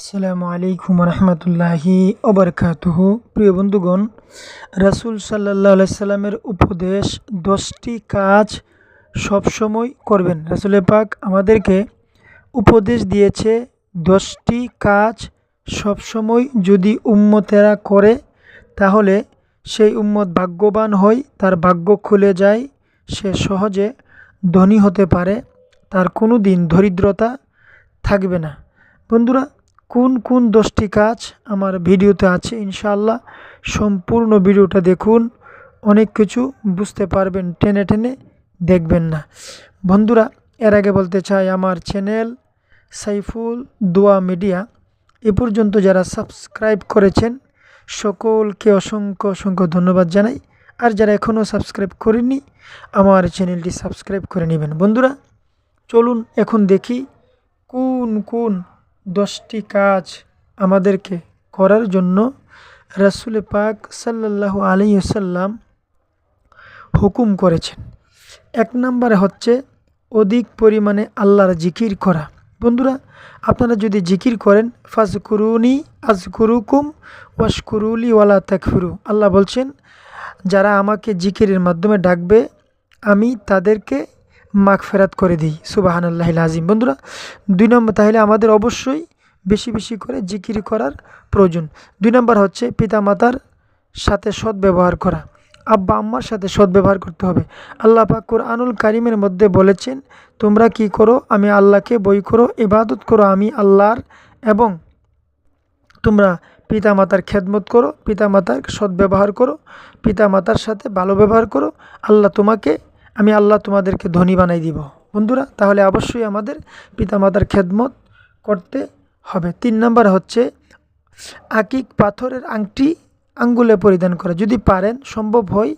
আসসালামু আলাইকুম রহমতুল্লাহি ওবরকাতুহু। প্রিয় বন্ধুগণ, রাসূল সাল্লাল্লাহু আলাইহি সাল্লামের উপদেশ 10টি কাজ সবসময় করবেন। রাসূল পাক আমাদেরকে উপদেশ দিয়েছে 10টি কাজ সবসময় যদি উম্মতেরা করে তাহলে সেই উম্মত ভাগ্যবান হয়, তার ভাগ্য খুলে যায়, সে সহজে ধনী হতে পারে, তার কোনো দিন দরিদ্রতা থাকবে না। বন্ধুরা, কোন কোন 10টি কাজ আমার ভিডিওতে আছে, ইনশাআল্লাহ সম্পূর্ণ ভিডিওটা দেখুন, অনেক কিছু বুঝতে পারবেন, টেনে টেনে দেখবেন না। বন্ধুরা, এর আগে বলতে চাই, আমার চ্যানেল সাইফুল দোয়া মিডিয়া এ পর্যন্ত যারা সাবস্ক্রাইব করেছেন সকলকে অসংখ্য অসংখ্য ধন্যবাদ জানাই। আর যারা এখনও সাবস্ক্রাইব করেননি আমার চ্যানেলটি সাবস্ক্রাইব করে নেবেন। বন্ধুরা, চলুন এখন দেখি কোন কোন 10টি কাজ আমাদেরকে করার জন্য রাসূল পাক সাল্লাল্লাহু আলাইহি ওয়াসাল্লাম হুকুম করেছেন। 1 নম্বরে হচ্ছে অধিক পরিমাণে আল্লাহর জিকির করা। বন্ধুরা, আপনারা যদি জিকির করেন, ফাজকুরুনি আজকুরুকুম ওয়াশকুরুলি ওয়ালা তাকফুরু, আল্লাহ বলছেন যারা আমাকে জিকিরের মাধ্যমে ডাকবে আমি তাদেরকে মাগফিরাত করে দিই। সুবহানাল্লাহিল আযীম। বন্ধুরা, 2 নম্বর, তাহলে আমাদের অবশ্যই বেশি বেশি করে জিকির করার প্রয়োজন। 2 নম্বর হচ্ছে পিতামাতার সাথে সদ্ব্যবহার করা, আব্বা আম্মার সাথে সদ্ব্যবহার করতে হবে। আল্লাহ পাক কুরআনুল কারীমের মধ্যে বলেছেন, তোমরা কি করো, আমি আল্লাহকে বই করো, ইবাদত করো আমি আল্লাহর, এবং তোমরা পিতামাতার খেদমত করো, পিতামাতার সদ্ব্যবহার করো, পিতামাতার সাথে ভালো ব্যবহার করো, আমি আল্লাহ তোমাদেরকে ধনী বানাই দিব। বন্ধুরা, তাহলে অবশ্যই আমাদের পিতামাতার খেদমত করতে হবে। 3 নম্বর হচ্ছে আকিক পাথরের আংটি আঙ্গুলে পরিধান করা। যদি পারেন, সম্ভব হয়,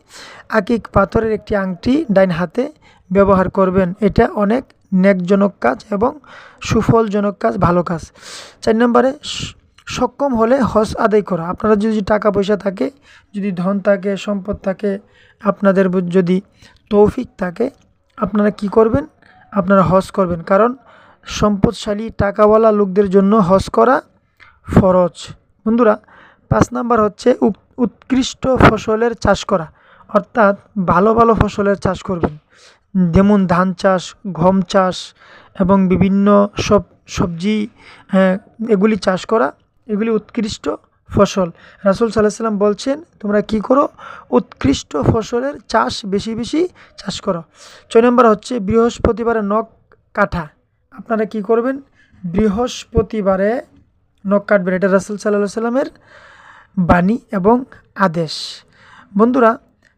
আকিক পাথরের একটি আংটি ডাইন হাতে ব্যবহার করবেন। এটা অনেক নেকজনক কাজ এবং সুফলজনক কাজ, ভালো কাজ। 4 নম্বরে সক্ষম হলে হজ আদায় করা। আপনারা যদি টাকা পয়সা থাকে, যদি ধন থাকে, সম্পদ থাকে, আপনাদের যদি তৌফিক থাকে, আপনারা কি করবেন, আপনারা হজ করবেন। কারণ সম্পদশালী টাকাওয়ালা লোকদের জন্য হজ করা ফরজ। বন্ধুরা, 5 নম্বর হচ্ছে উৎকৃষ্ট ফসলের চাষ করা, অর্থাৎ ভালো ভালো ফসলের চাষ করবেন, যেমন ধান চাষ, গম চাষ এবং বিভিন্ন সবজি, এগুলি চাষ করা, এগুলি উৎকৃষ্ট ফসল। রাসূল সাল্লাল্লাহু আলাইহি ওয়াসাল্লাম বলছেন, তোমরা কি করো, উৎকৃষ্ট ফসলের চাষ বেশি বেশি চাষ করো। 6 নম্বর হচ্ছে বৃহস্পতিবারে নখ কাটা। আপনারা কি করবেন, বৃহস্পতিবারে নখ কাটবেন। এটা রাসূল সাল্লাল্লাহু আলাইহি ওয়াসাল্লামের বাণী এবং আদেশ। বন্ধুরা,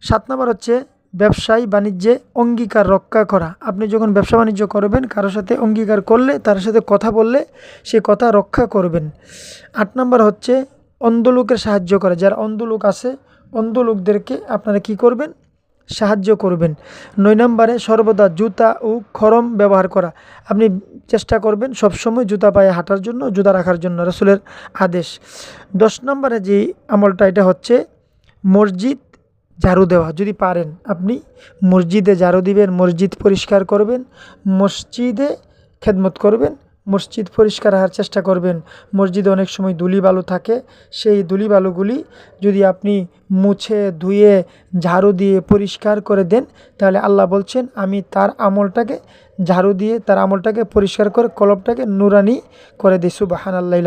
7 নম্বর হচ্ছে ব্যবসায় বাণিজ্যে অঙ্গীকার রক্ষা করা। আপনি যখন ব্যবসা বাণিজ্য করবেন, কারোর সাথে অঙ্গীকার করলে, তার সাথে কথা বললে সে কথা রক্ষা করবেন। 8 নম্বর হচ্ছে অন্ধ লোকের সাহায্য করা। যারা অন্ধ লোক আছে, অন্ধ লোকদেরকে আপনারা কি করবেন, সাহায্য করবেন। 9 নম্বরে সর্বদা জুতা ও খরম ব্যবহার করা। আপনি চেষ্টা করবেন সবসময় জুতা পায়ে হাঁটার জন্য, জুতা রাখার জন্য, রাসূলের আদেশ। 10 নম্বরে যে আমলটা, এটা হচ্ছে মসজিদ ঝাড়ু দেওয়া। যদি পারেন আপনি মসজিদে ঝাড়ু দিবেন, মসজিদ পরিষ্কার করবেন, মসজিদে খেদমত করবেন, মসজিদ পরিষ্কার রাখার চেষ্টা করবেন। মসজিদে অনেক সময় ধুলিবালু থাকে, সেই ধুলিবালুগুলি যদি আপনি মুছে ধুয়ে ঝাড়ু দিয়ে পরিষ্কার করে দেন, তাহলে আল্লাহ বলছেন আমি তার আমলটাকে ঝাড়ু দিয়ে, তার আমলটাকে পরিষ্কার করে কলবটাকে নুরানি করে দিই। সুবহানাল্লাহ।